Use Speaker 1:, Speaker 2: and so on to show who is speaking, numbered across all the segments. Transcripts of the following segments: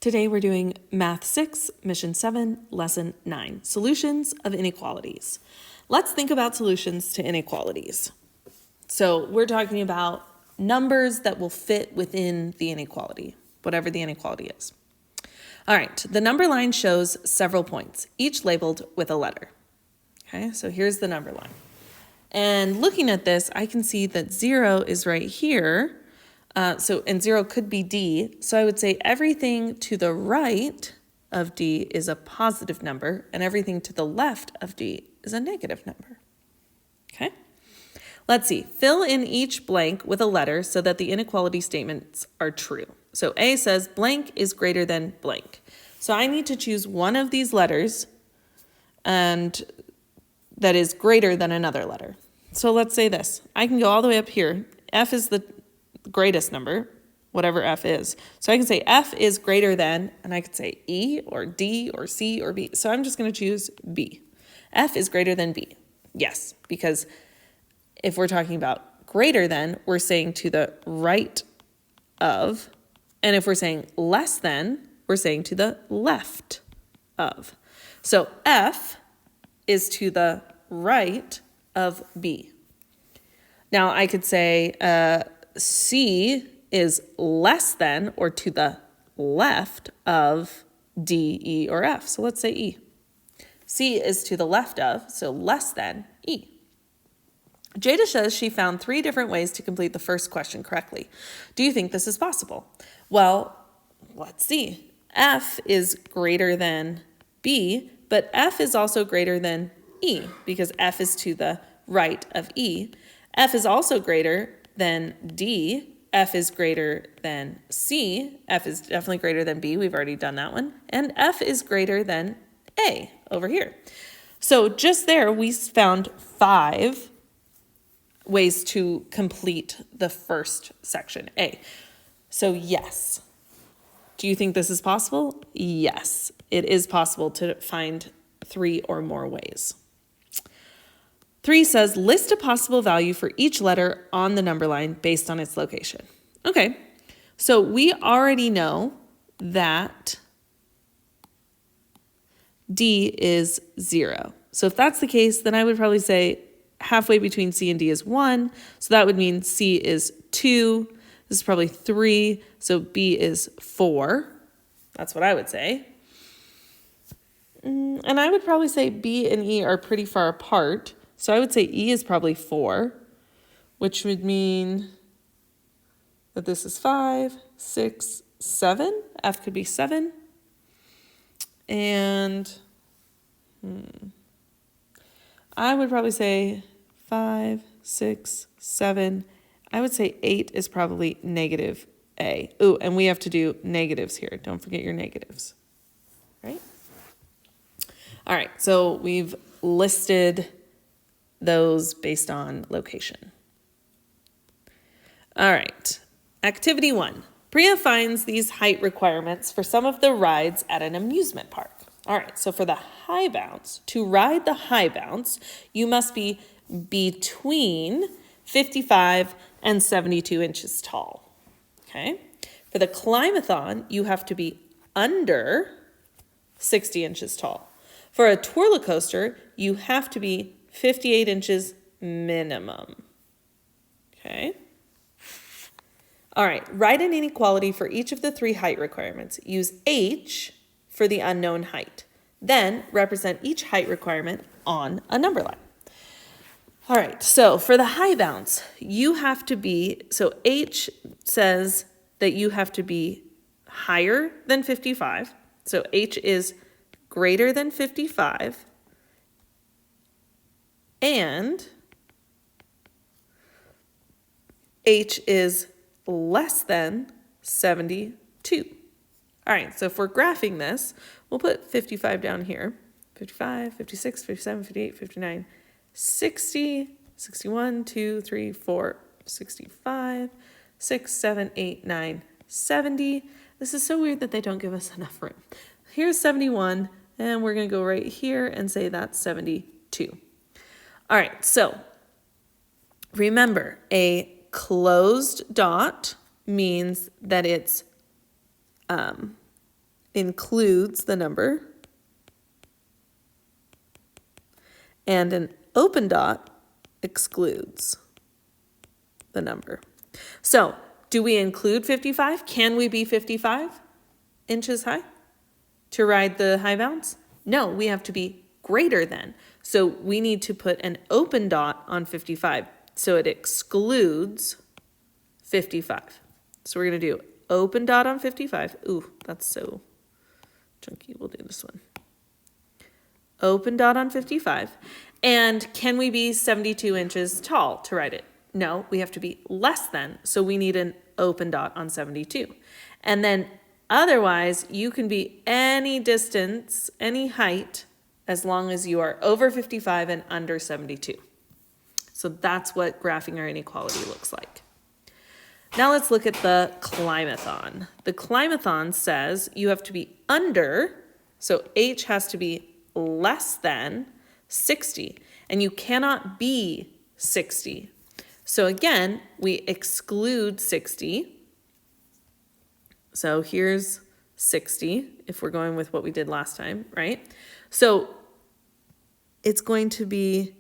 Speaker 1: Today we're doing Math 6, Mission 7, Lesson 9, Solutions of Inequalities. Let's think about solutions to inequalities. So we're talking about numbers that will fit within the inequality, whatever the inequality is. All right, the number line shows several points, each labeled with a letter. Okay, so here's the number line. And looking at this, I can see that 0 is right here. And 0 could be D. So I would say everything to the right of D is a positive number, and everything to the left of D is a negative number. Okay? Let's see. Fill in each blank with a letter so that the inequality statements are true. So A says blank is greater than blank. So I need to choose one of these letters and that is greater than another letter. So let's say this. I can go all the way up here. F is the greatest number, whatever F is. So I can say F is greater than, and I could say E or D or C or B. So I'm just going to choose B. F is greater than B. Yes, because if we're talking about greater than, we're saying to the right of, and if we're saying less than, we're saying to the left of. So F is to the right of B. Now I could say C is less than or to the left of D, E, or F. So let's say E. C is to the left of, so less than E. Jada says she found 3 different ways to complete the first question correctly. Do you think this is possible? Well, let's see. F is greater than B, but F is also greater than E because F is to the right of E. F is also greater than D. F is greater than C. F is definitely greater than B. We've already done that one. And F is greater than A over here. So just there, we found 5 ways to complete the first section, A. So yes. Do you think this is possible? Yes, it is possible to find 3 or more ways. 3 says, list a possible value for each letter on the number line based on its location. Okay, so we already know that D is 0. So if that's the case, then I would probably say halfway between C and D is 1. So that would mean C is 2. This is probably 3. So B is 4. That's what I would say. And I would probably say B and E are pretty far apart. So I would say E is probably 4, which would mean that this is 5, 6, 7. F could be 7. And I would probably say 5, 6, 7. I would say 8 is probably negative A. Ooh, and we have to do negatives here. Don't forget your negatives, right? All right, so we've listed those based on location. All right, activity 1. Priya finds these height requirements for some of the rides at an amusement park. All right, so for the high bounce, to ride the high bounce, you must be between 55 and 72 inches tall, okay? For the climb-a-thon, you have to be under 60 inches tall. For a twirl coaster, you have to be 58 inches minimum, okay? All right, write an inequality for each of the 3 height requirements. Use H for the unknown height. Then represent each height requirement on a number line. All right, so for the high bounce, you have to be, so H says that you have to be higher than 55. So H is greater than 55. And H is less than 72. All right, so if we're graphing this, we'll put 55 down here. 55, 56, 57, 58, 59, 60, 61, 2, 3, 4, 65, 6, 7, 8, 9, 70. This is so weird that they don't give us enough room. Here's 71, and we're going to go right here and say that's 72. All right, so remember, a closed dot means that it's includes the number, and an open dot excludes the number. So, do we include 55? Can we be 55 inches high to ride the high bounce? No, we have to be greater than. So we need to put an open dot on 55. So it excludes 55. So we're going to do open dot on 55. Ooh, that's so chunky. We'll do this one. Open dot on 55. And can we be 72 inches tall to ride it? No, we have to be less than. So we need an open dot on 72. And then otherwise, you can be any distance, any height, as long as you are over 55 and under 72. So that's what graphing our inequality looks like. Now let's look at the climathon. The climathon says you have to be under, so H has to be less than 60, and you cannot be 60. So again, we exclude 60. So here's 60, if we're going with what we did last time, right? So it's going to be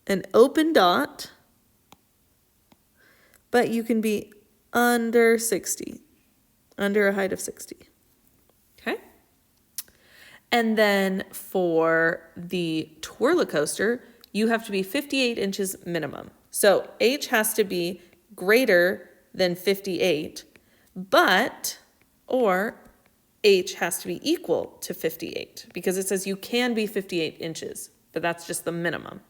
Speaker 1: an open dot, but you can be under 60, under a height of 60, okay? And then for the twirlicoaster, you have to be 58 inches minimum. So H has to be greater than 58, or H has to be equal to 58, because it says you can be 58 inches, but that's just the minimum.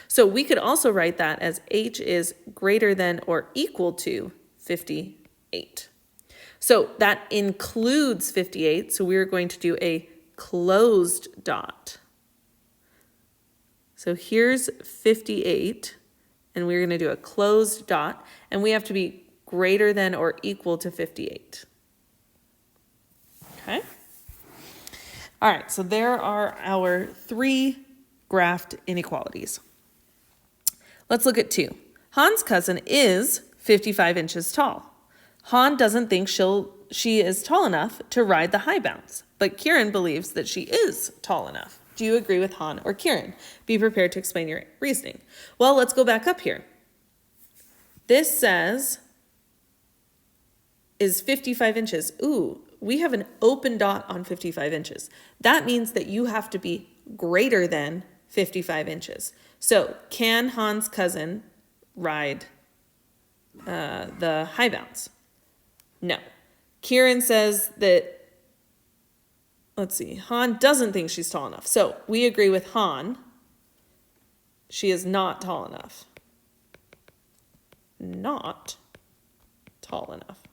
Speaker 1: So we could also write that as H is greater than or equal to 58. So that includes 58, so we're going to do a closed dot. So here's 58, and we're going to do a closed dot, and we have to be greater than or equal to 58. Okay? All right, so there are our 3 graphed inequalities. Let's look at 2. Han's cousin is 55 inches tall. Han doesn't think she is tall enough to ride the high bounce, but Kieran believes that she is tall enough. Do you agree with Han or Kieran? Be prepared to explain your reasoning. Well, let's go back up here. This says is 55 inches. Ooh, we have an open dot on 55 inches. That means that you have to be greater than 55 inches. So can Han's cousin ride the high bounce? No. Kieran says that, let's see, Han doesn't think she's tall enough. So we agree with Han. She is not tall enough. Not tall enough.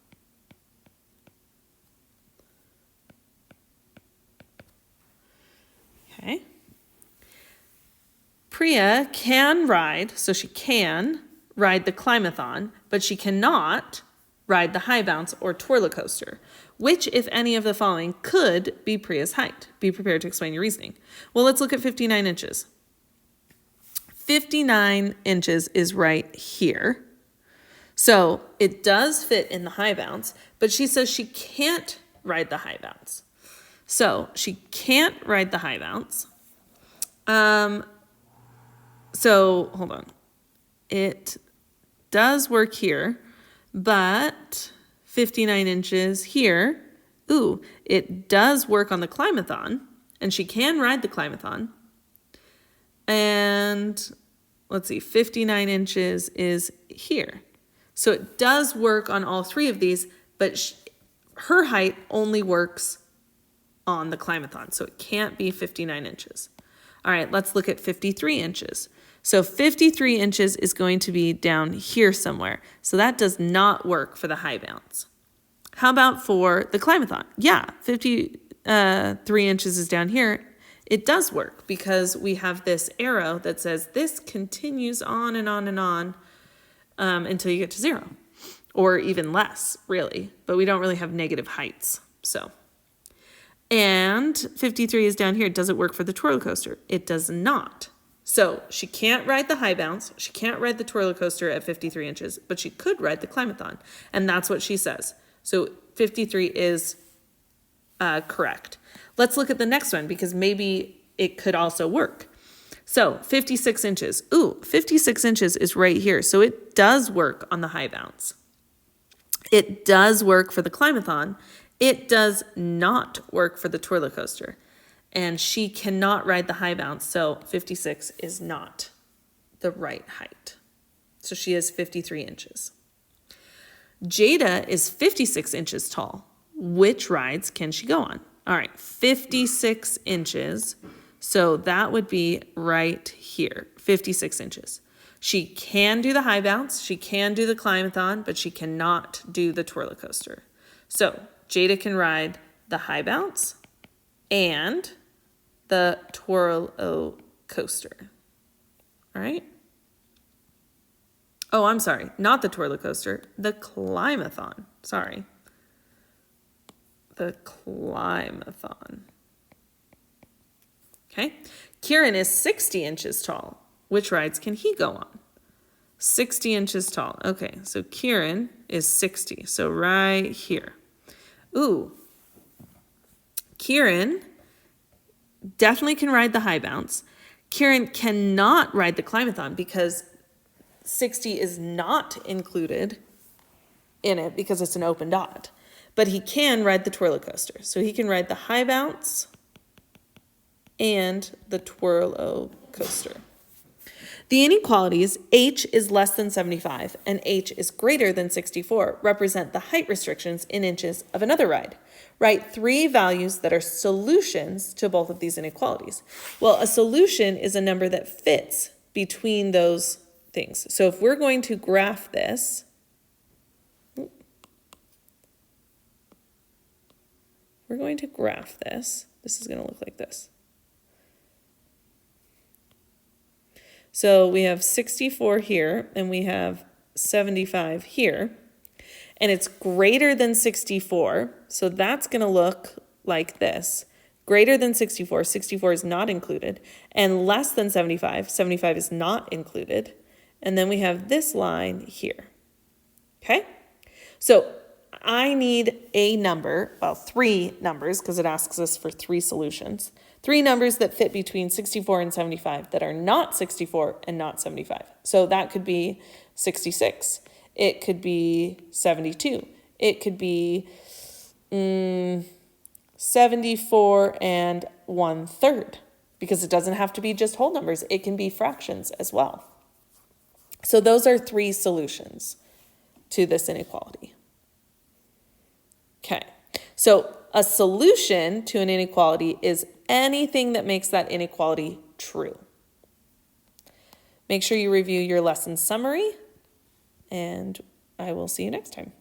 Speaker 1: Okay. Priya can ride, so she can ride the climathon, but she cannot ride the high bounce or twirlicoaster. Which, if any of the following, could be Priya's height? Be prepared to explain your reasoning. Well, let's look at 59 inches. 59 inches is right here. So it does fit in the high bounce, but she says she can't ride the high bounce. So she can't ride the high bounce. So hold on. It does work here, but 59 inches here. Ooh, it does work on the climathon, and she can ride the climathon. And let's see, 59 inches is here. So it does work on all 3 of these, but her height only works on the climathon, so it can't be 59 inches. All right, let's look at 53 inches. So 53 inches is going to be down here somewhere. So that does not work for the high bounce. How about for the climathon? Yeah, 53 inches is down here. It does work because we have this arrow that says this continues on and on and on until you get to 0, or even less, really. But we don't really have negative heights, so. And 53 is down here. Does it work for the twirlicoaster? It does not. So she can't ride the high bounce. She can't ride the twirlicoaster at 53 inches, but she could ride the climathon. And that's what she says. So 53 is correct. Let's look at the next one because maybe it could also work. So 56 inches. Ooh, 56 inches is right here. So it does work on the high bounce. It does work for the climathon. It does not work for the twirler coaster. And she cannot ride the high bounce, so 56 is not the right height. So she is 53 inches. Jada is 56 inches tall. Which rides can she go on? All right, 56 inches. So that would be right here, 56 inches. She can do the high bounce, she can do the climathon, but she cannot do the twirler coaster. So Jada can ride the high bounce and the twirl coaster. All right. Oh, I'm sorry, not the twirler coaster, the climathon. Sorry. The climathon. Okay. Kieran is 60 inches tall. Which rides can he go on? 60 inches tall. Okay, so Kieran is 60. So right here. Ooh. Kieran definitely can ride the high bounce. Kieran cannot ride the climathon because 60 is not included in it because it's an open dot. But he can ride the twirler coaster. So he can ride the high bounce and the twirl coaster. The inequalities H is less than 75 and H is greater than 64 represent the height restrictions in inches of another ride. Write 3 values that are solutions to both of these inequalities. Well, a solution is a number that fits between those things. So if we're going to graph this, this is going to look like this. So we have 64 here and we have 75 here, and it's greater than 64. So that's going to look like this. Greater than 64, 64 is not included, and less than 75, 75 is not included. And then we have this line here. Okay? So I need a number, well, 3 numbers, because it asks us for 3 solutions. 3 numbers that fit between 64 and 75 that are not 64 and not 75. So that could be 66. It could be 72. It could be 74 and 1/3, because it doesn't have to be just whole numbers. It can be fractions as well. So those are 3 solutions to this inequality. Okay, so a solution to an inequality is anything that makes that inequality true. Make sure you review your lesson summary, and I will see you next time.